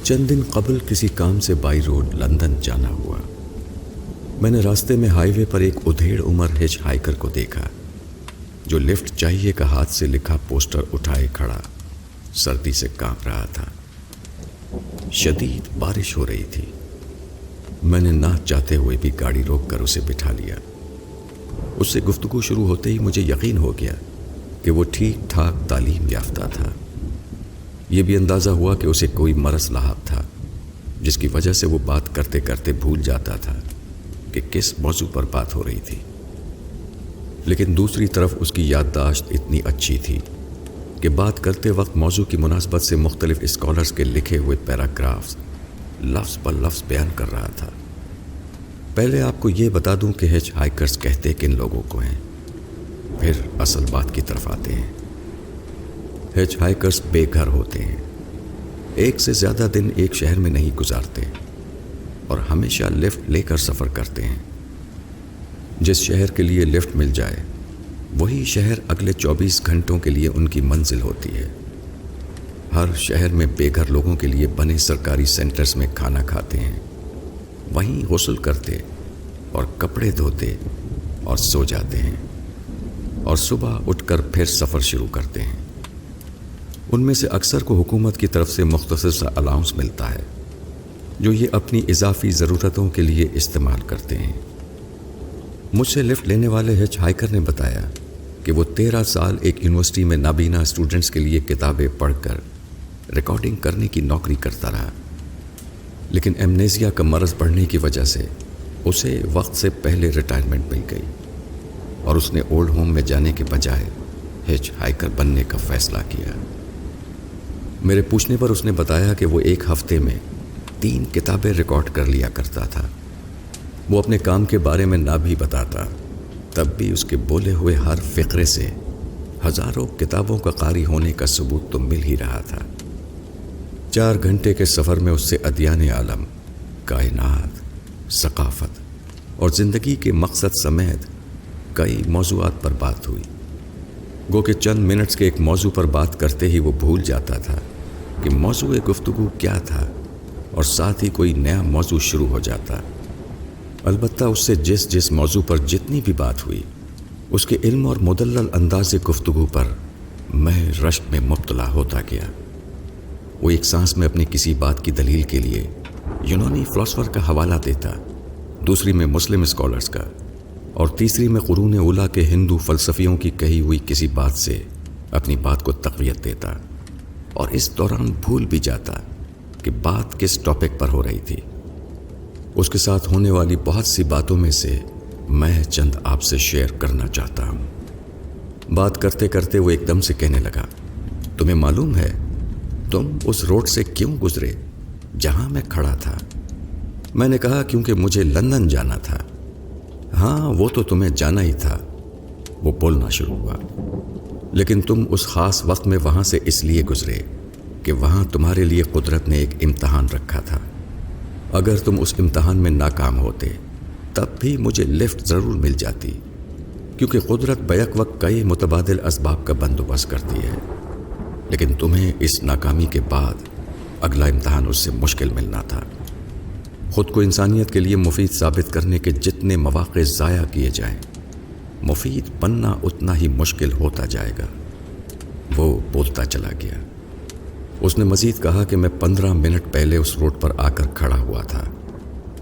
چند دن قبل کسی کام سے بائی روڈ لندن جانا ہوا۔ میں نے راستے میں ہائی وے پر ایک ادھیڑ عمر ہچ ہائیکر کو دیکھا جو لفٹ چاہیے کا ہاتھ سے لکھا پوسٹر اٹھائے کھڑا سردی سے کانپ رہا تھا۔ شدید بارش ہو رہی تھی۔ میں نے نہ چاہتے ہوئے بھی گاڑی روک کر اسے بٹھا لیا۔ اس سے گفتگو شروع ہوتے ہی مجھے یقین ہو گیا کہ وہ ٹھیک ٹھاک تعلیم یافتہ تھا۔ یہ بھی اندازہ ہوا کہ اسے کوئی مرض لاحق تھا جس کی وجہ سے وہ بات کرتے کرتے بھول جاتا تھا کہ کس موضوع پر بات ہو رہی تھی، لیکن دوسری طرف اس کی یادداشت اتنی اچھی تھی کہ بات کرتے وقت موضوع کی مناسبت سے مختلف اسکالرز کے لکھے ہوئے پیراگرافز لفظ پر لفظ بیان کر رہا تھا۔ پہلے آپ کو یہ بتا دوں کہ ہچ ہائیکرز کہتے کن لوگوں کو ہیں، پھر اصل بات کی طرف آتے ہیں۔ ہچ ہائیکرز بے گھر ہوتے ہیں، ایک سے زیادہ دن ایک شہر میں نہیں گزارتے اور ہمیشہ لفٹ لے کر سفر کرتے ہیں۔ جس شہر کے لیے لفٹ مل جائے وہی شہر اگلے 24 گھنٹوں کے لیے ان کی منزل ہوتی ہے۔ ہر شہر میں بے گھر لوگوں کے لیے بنے سرکاری سینٹرز میں کھانا کھاتے ہیں، وہیں غسل کرتے اور کپڑے دھوتے اور سو جاتے ہیں، اور صبح اٹھ کر پھر سفر شروع کرتے ہیں۔ ان میں سے اکثر کو حکومت کی طرف سے مختصر سا الاؤنس ملتا ہے جو یہ اپنی اضافی ضرورتوں کے لیے استعمال کرتے ہیں۔ مجھ سے لفٹ لینے والے ہچ ہائیکر نے بتایا کہ وہ 13 سال ایک یونیورسٹی میں نابینا اسٹوڈنٹس کے لیے کتابیں پڑھ کر ریکارڈنگ کرنے کی نوکری کرتا رہا، لیکن ایمنیزیا کا مرض بڑھنے کی وجہ سے اسے وقت سے پہلے ریٹائرمنٹ مل گئی اور اس نے اولڈ ہوم میں جانے کے بجائے ہچ ہائیکر بننے کا فیصلہ کیا۔ میرے پوچھنے پر اس نے بتایا کہ وہ ایک ہفتے میں 3 کتابیں ریکارڈ کر لیا کرتا تھا۔ وہ اپنے کام کے بارے میں نہ بھی بتاتا، تب بھی اس کے بولے ہوئے ہر فقرے سے ہزاروں کتابوں کا قاری ہونے کا ثبوت تو مل ہی رہا تھا۔ 4 گھنٹے کے سفر میں اس سے ادیان عالم، کائنات، ثقافت اور زندگی کے مقصد سمیت کئی موضوعات پر بات ہوئی۔ گو کہ چند منٹس کے ایک موضوع پر بات کرتے ہی وہ بھول جاتا تھا کہ موضوع گفتگو کیا تھا اور ساتھ ہی کوئی نیا موضوع شروع ہو جاتا۔ البتہ اس سے جس موضوع پر جتنی بھی بات ہوئی، اس کے علم اور مدلل انداز گفتگو پر میں رشک میں مبتلا ہوتا گیا۔ وہ ایک سانس میں اپنی کسی بات کی دلیل کے لیے یونانی فلاسفر کا حوالہ دیتا، دوسری میں مسلم اسکالرز کا، اور تیسری میں قرون اولیٰ کے ہندو فلسفیوں کی کہی ہوئی کسی بات سے اپنی بات کو تقویت دیتا، اور اس دوران بھول بھی جاتا کہ بات کس ٹاپک پر ہو رہی تھی۔ اس کے ساتھ ہونے والی بہت سی باتوں میں سے میں چند آپ سے شیئر کرنا چاہتا ہوں۔ بات کرتے کرتے وہ ایک دم سے کہنے لگا، تمہیں معلوم ہے تم اس روڈ سے کیوں گزرے جہاں میں کھڑا تھا؟ میں نے کہا کیونکہ مجھے لندن جانا تھا۔ ہاں وہ تو تمہیں جانا ہی تھا، وہ بولنا شروع ہوا، لیکن تم اس خاص وقت میں وہاں سے اس لیے گزرے کہ وہاں تمہارے لیے قدرت نے ایک امتحان رکھا تھا۔ اگر تم اس امتحان میں ناکام ہوتے تب بھی مجھے لفٹ ضرور مل جاتی، کیونکہ قدرت بیک وقت کئی متبادل اسباب کا بندوبست کرتی ہے، لیکن تمہیں اس ناکامی کے بعد اگلا امتحان اس سے مشکل ملنا تھا۔ خود کو انسانیت کے لیے مفید ثابت کرنے کے جتنے مواقع ضائع کیے جائیں، مفید بننا اتنا ہی مشکل ہوتا جائے گا۔ وہ بولتا چلا گیا۔ اس نے مزید کہا کہ میں 15 منٹ پہلے اس روڈ پر آ کر کھڑا ہوا تھا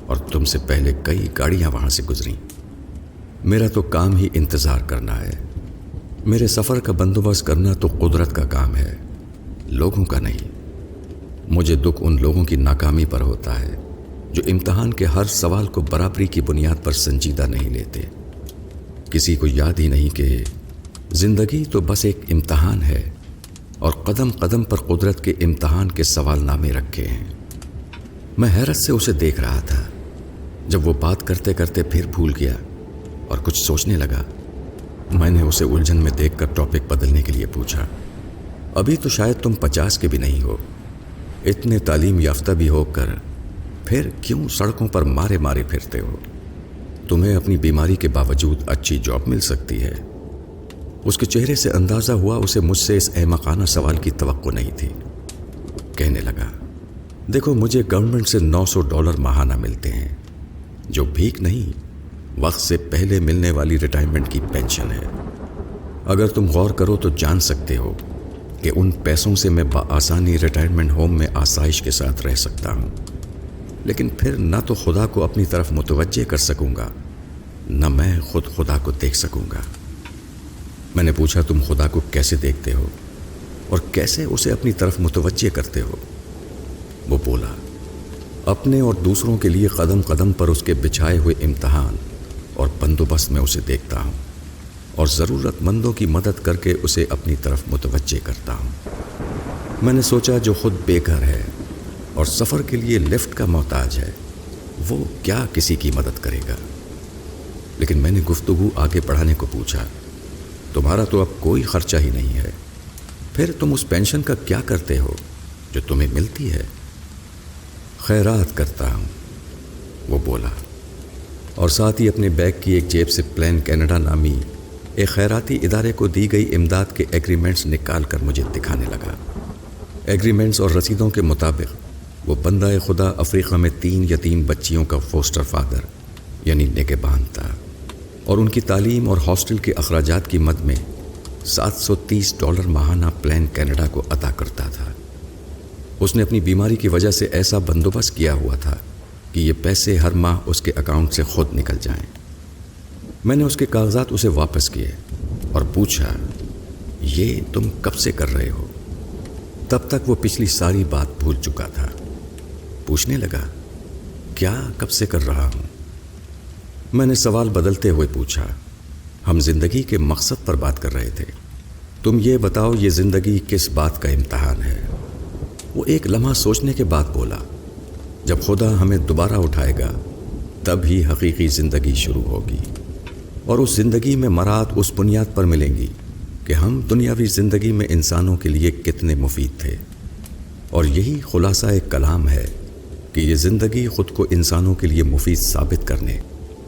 اور تم سے پہلے کئی گاڑیاں وہاں سے گزریں۔ میرا تو کام ہی انتظار کرنا ہے۔ میرے سفر کا بندوبست کرنا تو قدرت کا کام ہے، لوگوں کا نہیں۔ مجھے دکھ ان لوگوں کی ناکامی پر ہوتا ہے جو امتحان کے ہر سوال کو برابری کی بنیاد پر سنجیدہ نہیں لیتے۔ کسی کو یاد ہی نہیں کہ زندگی تو بس ایک امتحان ہے اور قدم قدم پر قدرت کے امتحان کے سوال نامے رکھے ہیں۔ میں حیرت سے اسے دیکھ رہا تھا۔ جب وہ بات کرتے کرتے پھر بھول گیا اور کچھ سوچنے لگا، میں نے اسے الجھن میں دیکھ کر ٹاپک بدلنے کے لیے پوچھا، ابھی تو شاید تم 50 کے بھی نہیں ہو، اتنے تعلیم یافتہ بھی ہو کر پھر کیوں سڑکوں پر مارے مارے پھرتے ہو؟ تمہیں اپنی بیماری کے باوجود اچھی جاب مل سکتی ہے۔ اس کے چہرے سے اندازہ ہوا اسے مجھ سے اس احمقانہ سوال کی توقع نہیں تھی۔ کہنے لگا، دیکھو مجھے گورنمنٹ سے $900 ماہانہ ملتے ہیں، جو بھیک نہیں، وقت سے پہلے ملنے والی ریٹائرمنٹ کی پینشن ہے۔ اگر تم غور کرو تو جان سکتے ہو کہ ان پیسوں سے میں بآسانی ریٹائرمنٹ ہوم میں آسائش کے ساتھ رہ سکتا ہوں، لیکن پھر نہ تو خدا کو اپنی طرف متوجہ کر سکوں گا، نہ میں خود خدا کو دیکھ سکوں گا۔ میں نے پوچھا تم خدا کو کیسے دیکھتے ہو اور کیسے اسے اپنی طرف متوجہ کرتے ہو؟ وہ بولا، اپنے اور دوسروں کے لیے قدم قدم پر اس کے بچھائے ہوئے امتحان اور بندوبست میں اسے دیکھتا ہوں، اور ضرورت مندوں کی مدد کر کے اسے اپنی طرف متوجہ کرتا ہوں۔ میں نے سوچا جو خود بے گھر ہے اور سفر کے لیے لفٹ کا محتاج ہے، وہ کیا کسی کی مدد کرے گا؟ لیکن میں نے گفتگو آگے بڑھانے کو پوچھا، تمہارا تو اب کوئی خرچہ ہی نہیں ہے، پھر تم اس پینشن کا کیا کرتے ہو جو تمہیں ملتی ہے؟ خیرات کرتا ہوں، وہ بولا، اور ساتھ ہی اپنے بیگ کی ایک جیب سے پلان کینیڈا نامی ایک خیراتی ادارے کو دی گئی امداد کے ایگریمنٹس نکال کر مجھے دکھانے لگا۔ ایگریمنٹس اور رسیدوں کے مطابق وہ بندہ خدا افریقہ میں 3 یتیم بچیوں کا فوسٹر فادر یعنی نگہبان تھا، اور ان کی تعلیم اور ہاسٹل کے اخراجات کی مد میں $730 ماہانہ پلان کینیڈا کو عطا کرتا تھا۔ اس نے اپنی بیماری کی وجہ سے ایسا بندوبست کیا ہوا تھا کہ یہ پیسے ہر ماہ اس کے اکاؤنٹ سے خود نکل جائیں۔ میں نے اس کے کاغذات اسے واپس کیے اور پوچھا، یہ تم کب سے کر رہے ہو؟ تب تک وہ پچھلی ساری بات بھول چکا تھا۔ پوچھنے لگا، کیا کب سے کر رہا ہوں؟ میں نے سوال بدلتے ہوئے پوچھا، ہم زندگی کے مقصد پر بات کر رہے تھے، تم یہ بتاؤ یہ زندگی کس بات کا امتحان ہے؟ وہ ایک لمحہ سوچنے کے بعد بولا، جب خدا ہمیں دوبارہ اٹھائے گا تب ہی حقیقی زندگی شروع ہوگی، اور اس زندگی میں مراد اس بنیاد پر ملیں گی کہ ہم دنیاوی زندگی میں انسانوں کے لیے کتنے مفید تھے، اور یہی خلاصہ ایک کلام ہے کہ یہ زندگی خود کو انسانوں کے لیے مفید ثابت کرنے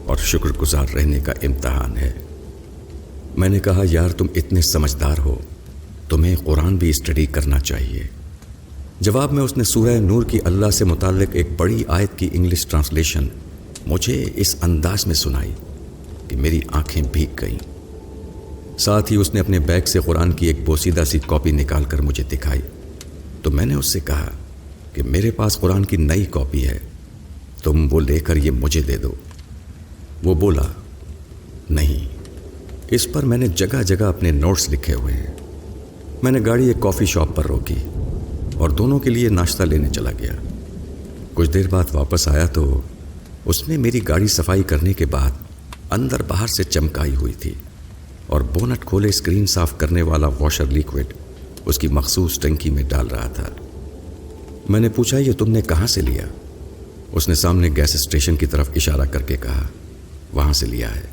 اور شکر گزار رہنے کا امتحان ہے۔ میں نے کہا، یار تم اتنے سمجھدار ہو، تمہیں قرآن بھی اسٹڈی کرنا چاہیے۔ جواب میں اس نے سورہ نور کی اللہ سے متعلق ایک بڑی آیت کی انگلش ٹرانسلیشن مجھے اس انداز میں سنائی کہ میری آنکھیں بھیگ گئیں۔ ساتھ ہی اس نے اپنے بیگ سے قرآن کی ایک بوسیدہ سی کاپی نکال کر مجھے دکھائی، تو میں نے اس سے کہا کہ میرے پاس قرآن کی نئی کاپی ہے، تم وہ لے کر یہ مجھے دے دو۔ وہ بولا، نہیں، اس پر میں نے جگہ جگہ اپنے نوٹس لکھے ہوئے ہیں۔ میں نے گاڑی ایک کافی شاپ پر روکی اور دونوں کے لیے ناشتہ لینے چلا گیا۔ کچھ دیر بعد واپس آیا تو اس نے میری گاڑی صفائی کرنے کے بعد اندر باہر سے چمکائی ہوئی تھی، اور بونٹ کھولے اسکرین صاف کرنے والا واشر لیکوڈ اس کی مخصوص ٹنکی میں ڈال رہا تھا۔ میں نے پوچھا، یہ تم نے کہاں سے لیا؟ اس نے سامنے گیس اسٹیشن کی طرف اشارہ کر کے کہا، وہاں سے لیا ہے،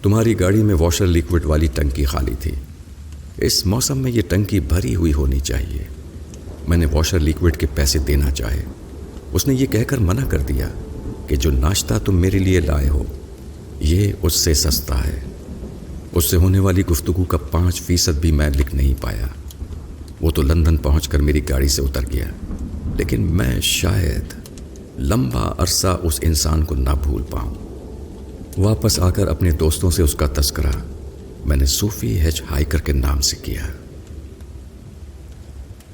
تمہاری گاڑی میں واشر لیکوڈ والی ٹنکی خالی تھی، اس موسم میں یہ ٹنکی بھری ہوئی ہونی چاہیے۔ میں نے واشر لیکوڈ کے پیسے دینا چاہے، اس نے یہ کہہ کر منع کر دیا کہ جو ناشتہ تم میرے لیے لائے ہو یہ اس سے سستا ہے۔ اس سے ہونے والی گفتگو کا 5% بھی میں لکھ نہیں پایا۔ وہ تو لندن پہنچ کر میری گاڑی سے اتر گیا، لیکن میں شاید لمبا عرصہ اس انسان کو نہ بھول پاؤں۔ واپس آ کر اپنے دوستوں سے اس کا تذکرہ میں نے صوفی ہچ ہائیکر کے نام سے کیا۔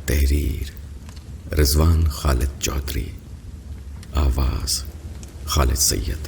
تحریر رضوان خالد چودھری، آواز خالد سید۔